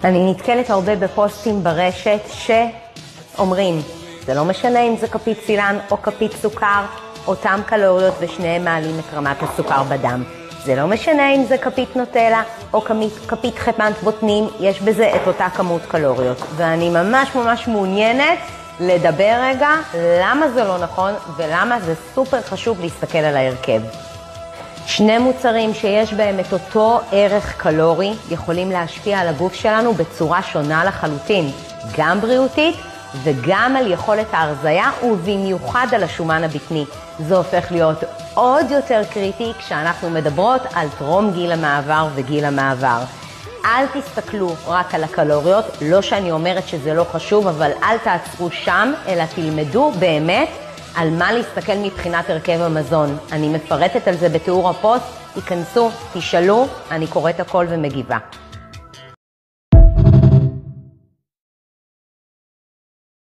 אני נתקלת הרבה בפוסטים ברשת שאומרים, זה לא משנה אם זה כפית סילן או כפית סוכר, אותם קלוריות ושניהם מעלים את רמת הסוכר בדם. זה לא משנה אם זה כפית נוטלה או כפית חמאת בוטנים, יש בזה את אותה כמות קלוריות. ואני ממש מעוניינת לדבר רגע למה זה לא נכון ולמה זה סופר חשוב להסתכל על ההרכב. שני מוצרים שיש בהם את אותו ערך קלורי יכולים להשפיע על הגוף שלנו בצורה שונה לחלוטין, גם בריאותית וגם על יכולת ההרזיה ובמיוחד על השומן הבטני. זה הופך להיות עוד יותר קריטי כשאנחנו מדברות על טרום גיל המעבר וגיל המעבר. אל תסתכלו רק על הקלוריות, לא שאני אומרת שזה לא חשוב, אבל אל תעצרו שם, אלא תלמדו באמת על מה להסתכל מבחינת הרכב המזון. אני מפרטת על זה בתיאור הפוסט, תיכנסו, תשאלו, אני קוראת הכל ומגיבה.